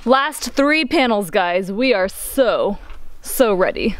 Last 3 panels, guys. We are so ready.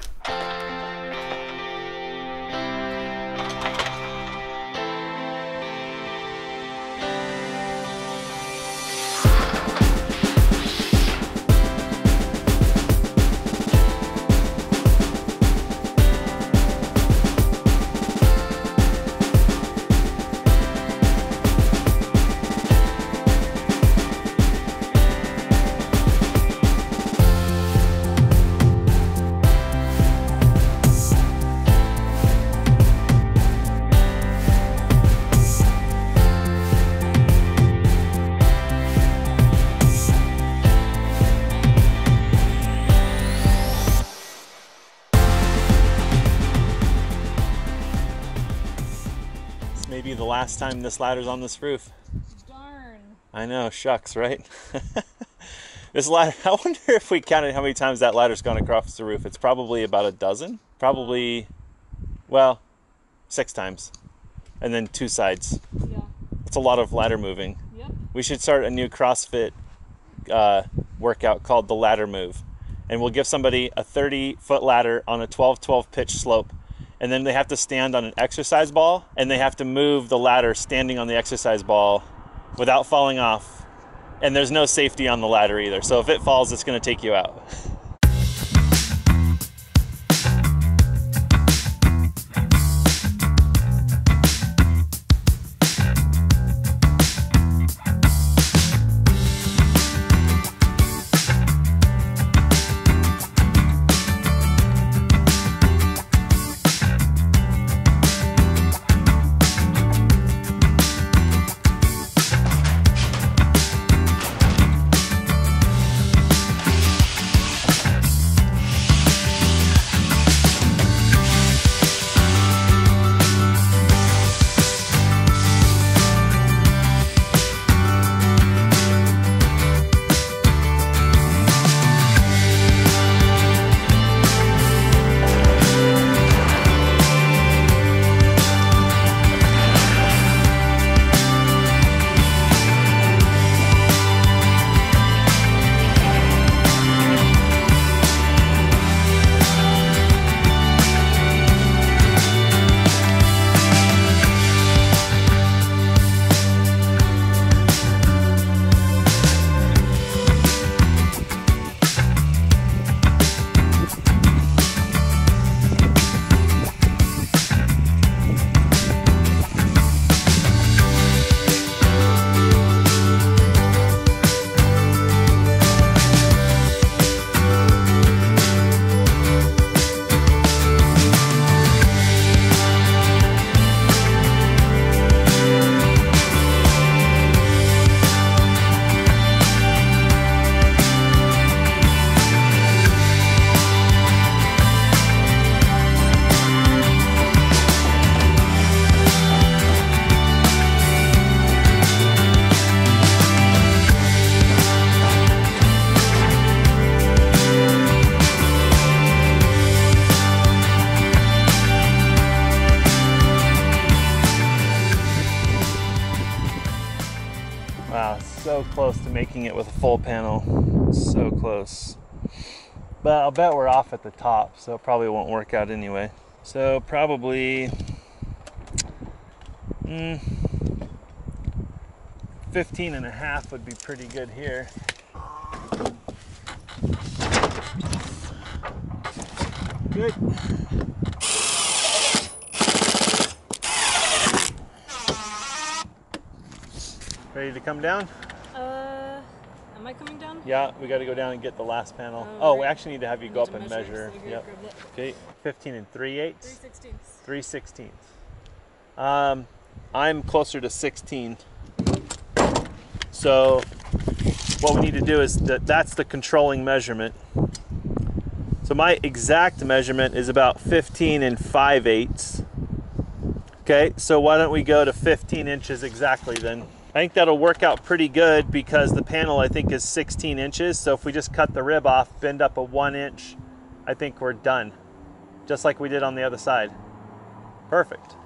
Maybe the last time this ladder's on this roof. Darn. I know, shucks, right? This ladder, I wonder if we counted how many times that ladder's gone across the roof. It's probably about a dozen. Probably, well, 6 times. And then 2 sides. Yeah. It's a lot of ladder moving. Yep. We should start a new CrossFit workout called the ladder move. And we'll give somebody a 30-foot ladder on a 12-12 pitch slope. And then they have to stand on an exercise ball, and they have to move the ladder standing on the exercise ball without falling off. And there's no safety on the ladder either. So if it falls, it's going to take you out. Wow, so close to making it with a full panel. So close. But I'll bet we're off at the top, so it probably won't work out anyway. So probably 15.5 would be pretty good here. Good. Ready to come down? Am I coming down? Yeah, we got to go down and get the last panel. Oh, we actually need to have you go up and measure. So Yep. Okay, 15 and 3/8. 3/16. 3/16. I'm closer to 16. So what we need to do is that's the controlling measurement. So my exact measurement is about 15 and 5/8. Okay, so why don't we go to 15 inches exactly then? I think that'll work out pretty good because the panel I think is 16 inches. So if we just cut the rib off, bend up a 1 inch, I think we're done. Just like we did on the other side. Perfect.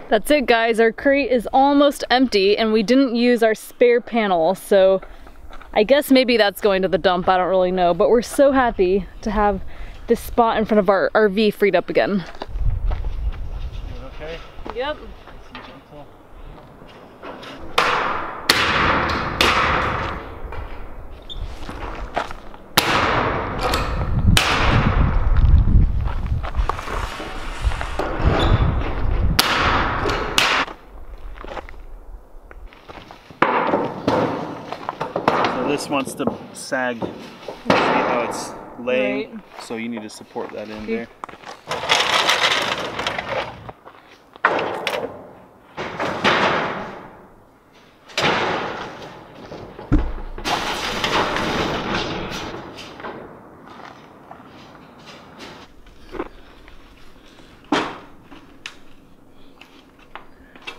That's it, guys. Our crate is almost empty and we didn't use our spare panel, so I guess maybe that's going to the dump. I don't really know, but we're so happy to have this spot in front of our RV freed up again. Okay? Yep. This wants to sag. See how it's laying? Right. So you need to support that in Okay. there.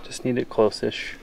Just need it close-ish.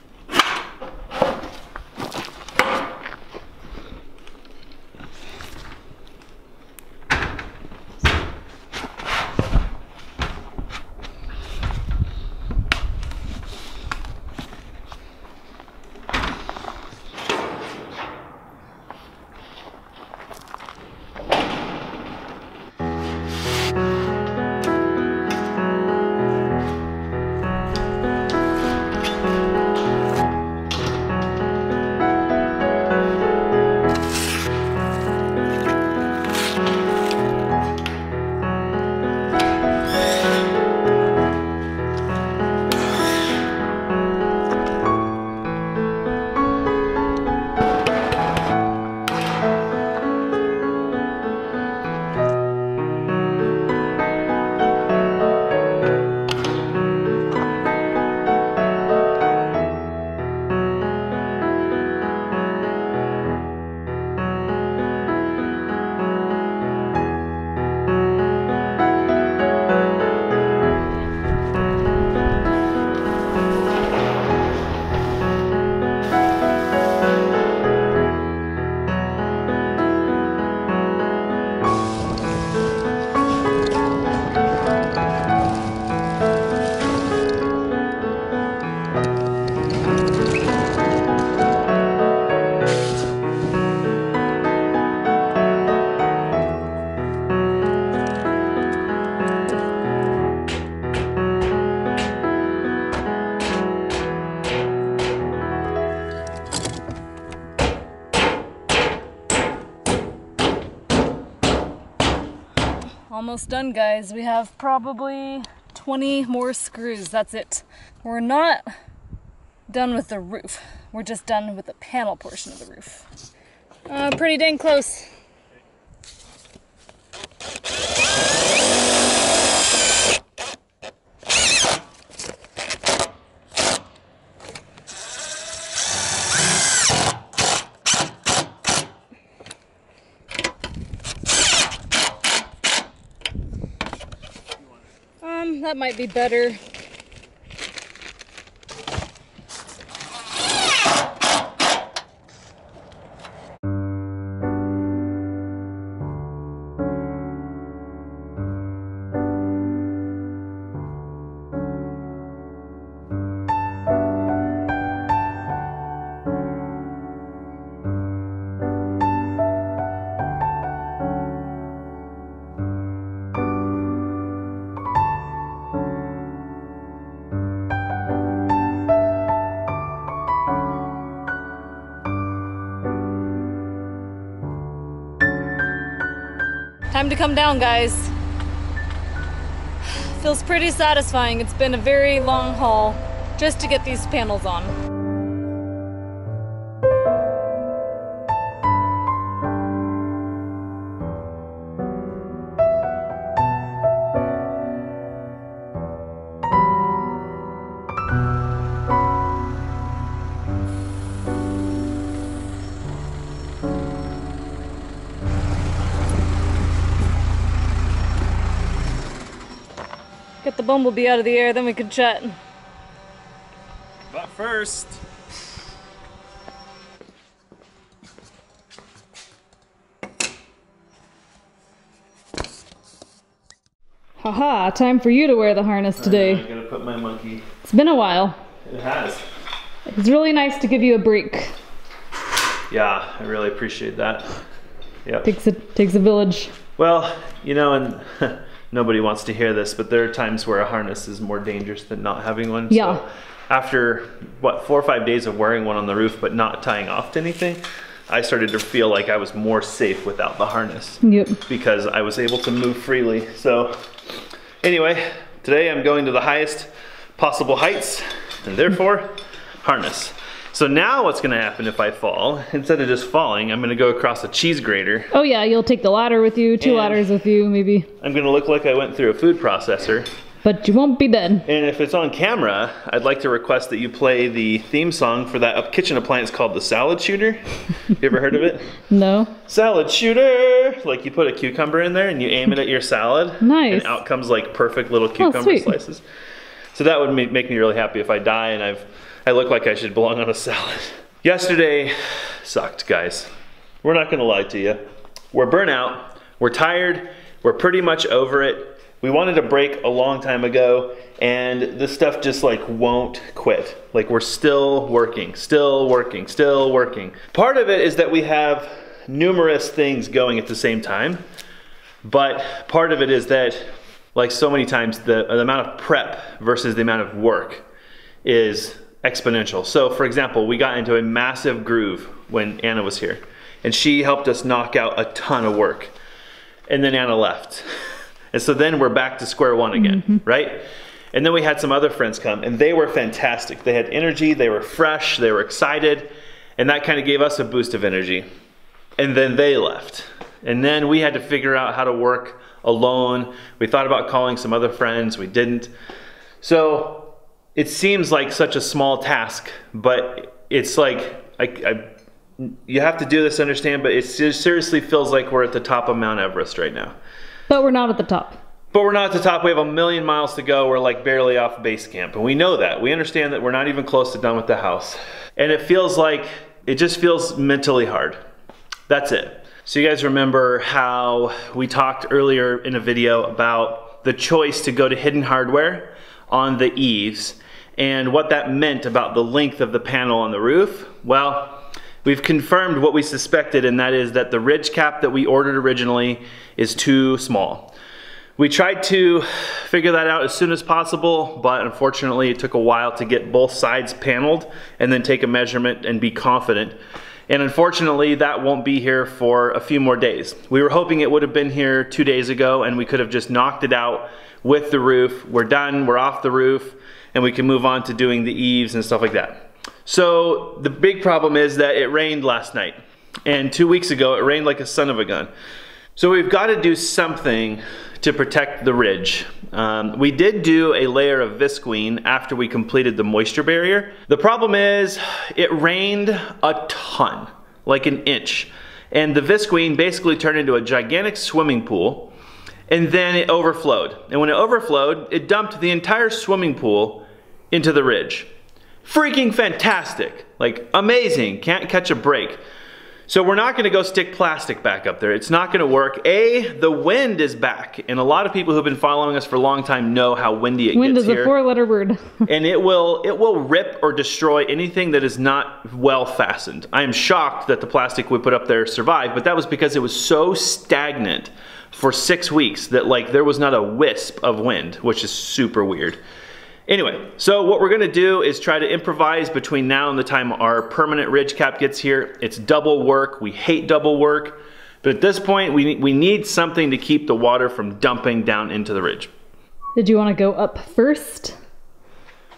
Almost done, guys. We have probably 20 more screws. That's it. We're not done with the roof. We're just done with the panel portion of the roof. Pretty dang close. That might be better. Time to come down, guys. Feels pretty satisfying. It's been a very long haul just to get these panels on. Get the bumblebee out of the air, then we can chat. But first, haha, time for you to wear the harness today. I'm gonna put my monkey. It's been a while. It has. It's really nice to give you a break. Yeah, I really appreciate that. Yep. Takes a village. Well, you know, and nobody wants to hear this, but there are times where a harness is more dangerous than not having one. Yeah. So after, what, 4 or 5 days of wearing one on the roof but not tying off to anything, I started to feel like I was more safe without the harness. Yep. Because I was able to move freely. So anyway, today I'm going to the highest possible heights, and therefore, harness. So now what's gonna happen if I fall, instead of just falling, I'm gonna go across a cheese grater. Oh yeah, you'll take the ladder with you, two ladders with you, maybe. I'm gonna look like I went through a food processor. But you won't be dead. And if it's on camera, I'd like to request that you play the theme song for that kitchen appliance called the salad shooter. You ever heard of it? No. Salad shooter! Like you put a cucumber in there and you aim it at your salad. Nice. And out comes like perfect little cucumber slices. So that would make me really happy if I die and I look like I should belong on a salad. Yesterday sucked, guys. We're not gonna lie to you. We're burnt out, we're tired, we're pretty much over it. We wanted a break a long time ago, and this stuff just like won't quit. Like we're still working, still working, still working. Part of it is that we have numerous things going at the same time, but part of it is that, like so many times, the amount of prep versus the amount of work is exponential. So for example, we got into a massive groove when Anna was here, and she helped us knock out a ton of work. And then Anna left. And so then we're back to square one again, right? And then we had some other friends come, and they were fantastic. They had energy, they were fresh, they were excited, and that kind of gave us a boost of energy. And then they left. And then we had to figure out how to work alone. We thought about calling some other friends, we didn't. So it seems like such a small task, but it's like, you have to do this to understand, but it seriously feels like we're at the top of Mount Everest right now. But we're not at the top. But we're not at the top. We have 1,000,000 miles to go. We're like barely off base camp. And we know that. We understand that we're not even close to done with the house. And it feels like, it just feels mentally hard. That's it. So you guys remember how we talked earlier in a video about the choice to go to hidden hardware on the eaves and what that meant about the length of the panel on the roof? Well, we've confirmed what we suspected, and that is that the ridge cap that we ordered originally is too small. We tried to figure that out as soon as possible, but unfortunately it took a while to get both sides paneled and then take a measurement and be confident. And unfortunately that won't be here for a few more days. We were hoping it would have been here 2 days ago and we could have just knocked it out with the roof. We're done, we're off the roof, and we can move on to doing the eaves and stuff like that. So the big problem is that it rained last night, and 2 weeks ago it rained like a son of a gun. So we've got to do something to protect the ridge. We did do a layer of visqueen after we completed the moisture barrier. The problem is it rained a ton, like an inch, and the visqueen basically turned into a gigantic swimming pool, and then it overflowed. And when it overflowed, it dumped the entire swimming pool into the ridge. Freaking fantastic, like amazing, can't catch a break. So we're not gonna go stick plastic back up there. It's not gonna work. The wind is back, and a lot of people who've been following us for a long time know how windy it gets here. Wind is a 4-letter word. And it will rip or destroy anything that is not well fastened. I am shocked that the plastic we put up there survived, but that was because it was so stagnant for 6 weeks that like there was not a wisp of wind, which is super weird. Anyway, so what we're gonna do is try to improvise between now and the time our permanent ridge cap gets here. It's double work, we hate double work, but at this point we need something to keep the water from dumping down into the ridge. Did you want to go up first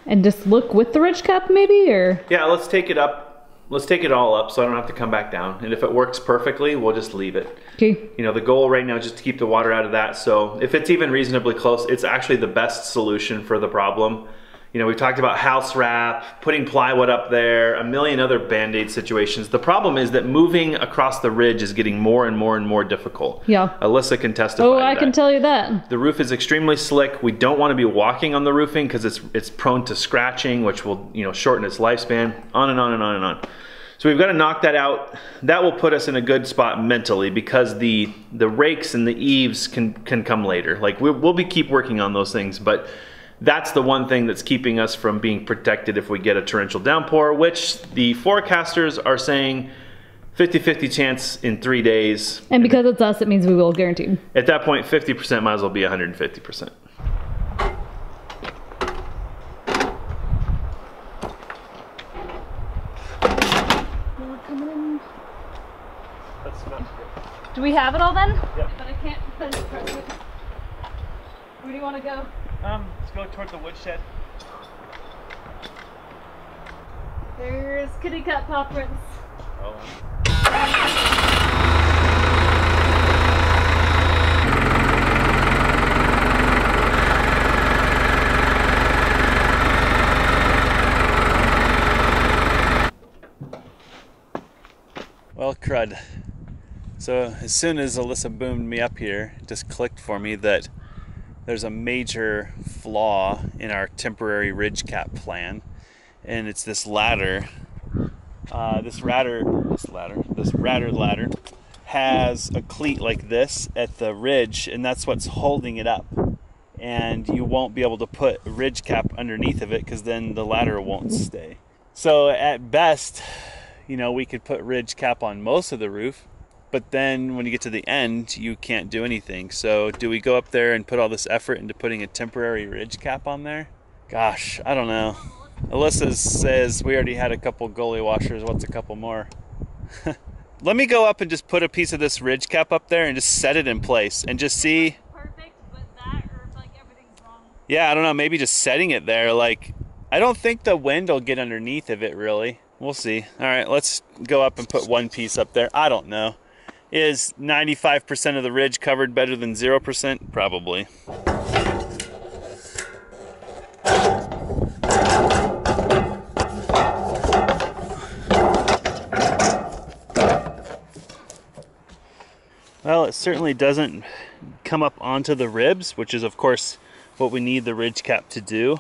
and just look with the ridge cap maybe, or? Yeah, let's take it up. Let's take it all up so I don't have to come back down. And if it works perfectly, we'll just leave it. Okay. You know, the goal right now is just to keep the water out of that. So if it's even reasonably close, it's actually the best solution for the problem. You know, we've talked about house wrap, putting plywood up there, a million other Band-Aid situations. The problem is that moving across the ridge is getting more and more and more difficult. Yeah. Alyssa can testify Oh, to I that. can tell you that. The roof is extremely slick. We don't want to be walking on the roofing because it's prone to scratching, which will, you know, shorten its lifespan, on and on and on and on. So we've got to knock that out. That will put us in a good spot mentally because the rakes and the eaves can come later. Like we'll keep working on those things, but that's the one thing that's keeping us from being protected if we get a torrential downpour, which the forecasters are saying 50-50 chance in 3 days. And because it's us, it means we will, guaranteed. At that point, 50% might as well be 150%. Do we have it all then? Yep. But I can't press it. Where do you want to go? Let's go toward the woodshed. There's kitty cat paw prints. Oh. Well, crud. So as soon as Alyssa boomed me up here, it just clicked for me that there's a major flaw in our temporary ridge cap plan, and it's this ladder. This ladder has a cleat like this at the ridge, and that's what's holding it up. And you won't be able to put a ridge cap underneath of it because then the ladder won't stay. So at best, you know, we could put ridge cap on most of the roof, but then when you get to the end, you can't do anything. So do we go up there and put all this effort into putting a temporary ridge cap on there? Gosh, I don't know. Alyssa says we already had a couple gully washers. What's a couple more? Let me go up and just put a piece of this ridge cap up there and just set it in place and just see. Perfect, but that or like everything's wrong. Yeah, I don't know. Maybe just setting it there. Like, I don't think the wind will get underneath of it really. We'll see. All right, let's go up and put one piece up there. I don't know. Is 95% of the ridge covered better than 0%? Probably. Well, it certainly doesn't come up onto the ribs, which is of course what we need the ridge cap to do.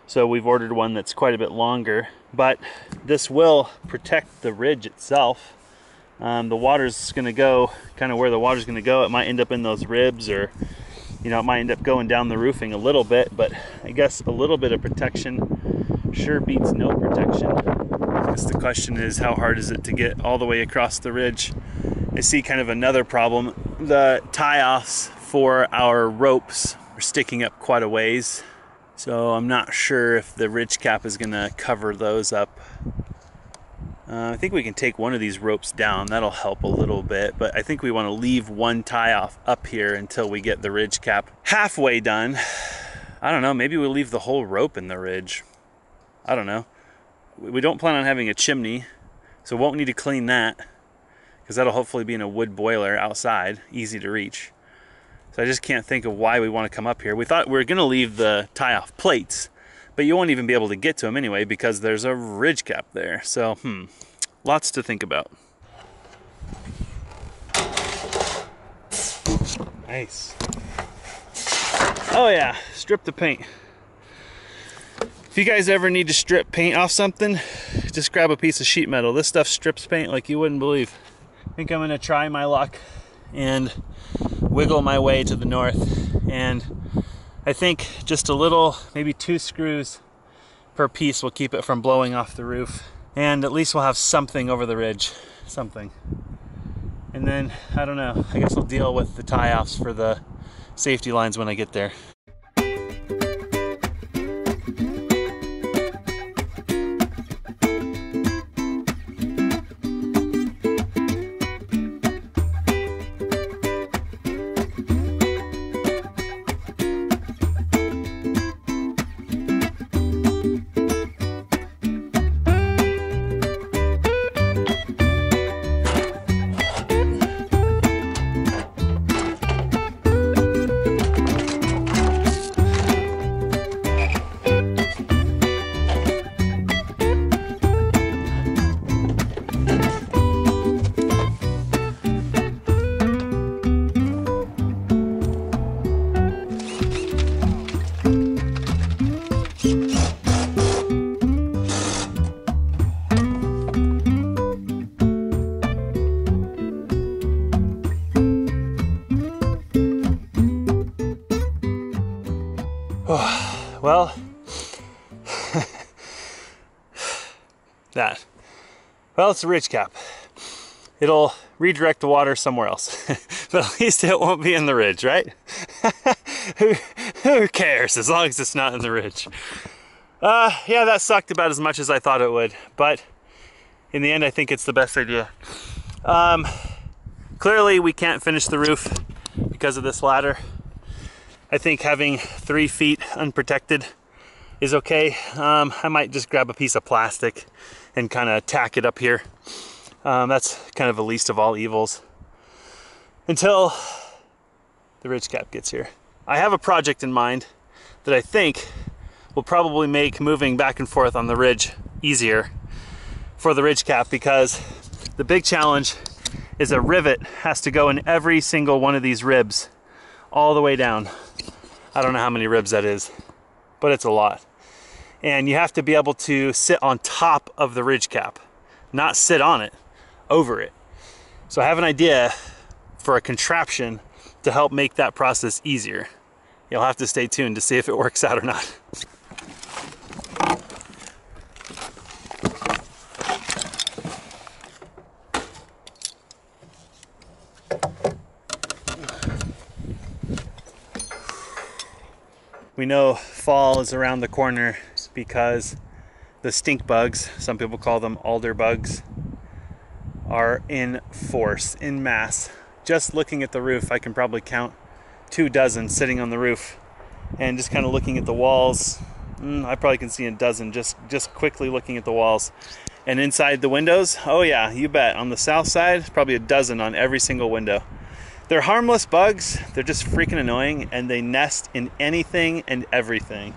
So we've ordered one that's quite a bit longer, but this will protect the ridge itself. The water's going to go kind of where the water's going to go. It might end up in those ribs, or you know, it might end up going down the roofing a little bit, but I guess a little bit of protection sure beats no protection. I guess the question is, how hard is it to get all the way across the ridge? I see kind of another problem. The tie-offs for our ropes are sticking up quite a ways, so I'm not sure if the ridge cap is going to cover those up. I think we can take one of these ropes down. That'll help a little bit, but I think we want to leave one tie-off up here until we get the ridge cap halfway done. I don't know, maybe we'll leave the whole rope in the ridge. I don't know. We don't plan on having a chimney, so we won't need to clean that, because that'll hopefully be in a wood boiler outside, easy to reach. So I just can't think of why we want to come up here. We thought we were going to leave the tie-off plates, but you won't even be able to get to them anyway because there's a ridge cap there. So, lots to think about. Nice. Oh yeah, strip the paint. If you guys ever need to strip paint off something, just grab a piece of sheet metal. This stuff strips paint like you wouldn't believe. I think I'm gonna try my luck and wiggle my way to the north. And I think just a little, maybe 2 screws per piece will keep it from blowing off the roof. And at least we'll have something over the ridge, something. And then, I don't know, I guess I'll deal with the tie-offs for the safety lines when I get there. Well, well, it's a ridge cap. It'll redirect the water somewhere else, but at least it won't be in the ridge, right? Who cares, as long as it's not in the ridge. Yeah, that sucked about as much as I thought it would, but in the end, I think it's the best idea. Clearly, we can't finish the roof because of this ladder. I think having 3 feet unprotected is okay. I might just grab a piece of plastic and kind of tack it up here. That's kind of the least of all evils until the ridge cap gets here. I have a project in mind that I think will probably make moving back and forth on the ridge easier for the ridge cap, because the big challenge is a rivet has to go in every single one of these ribs all the way down. I don't know how many ribs that is, but it's a lot. And you have to be able to sit on top of the ridge cap, not sit on it, over it. So I have an idea for a contraption to help make that process easier. You'll have to stay tuned to see if it works out or not. We know fall is around the corner because the stink bugs, some people call them alder bugs, are in force, in mass. Just looking at the roof, I can probably count 2 dozen sitting on the roof, and just kind of looking at the walls, I probably can see a dozen just quickly looking at the walls. And inside the windows, oh yeah, you bet. On the south side, probably a dozen on every single window. They're harmless bugs, they're just freaking annoying, and they nest in anything and everything.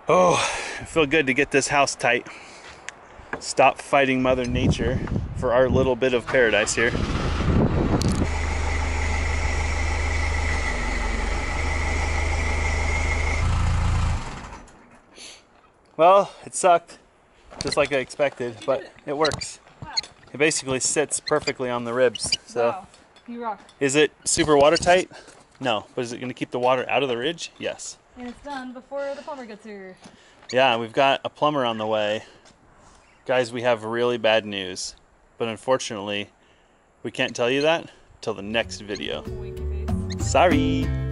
Oh, I feel good to get this house tight. Stop fighting Mother Nature for our little bit of paradise here. Well, it sucked, just like I expected, but it works. It basically sits perfectly on the ribs. So, wow, you rock. Is it super watertight? No, but is it going to keep the water out of the ridge? Yes. And it's done before the plumber gets here. Yeah, we've got a plumber on the way. Guys, we have really bad news, but unfortunately, we can't tell you that till the next video. Winky face. Sorry.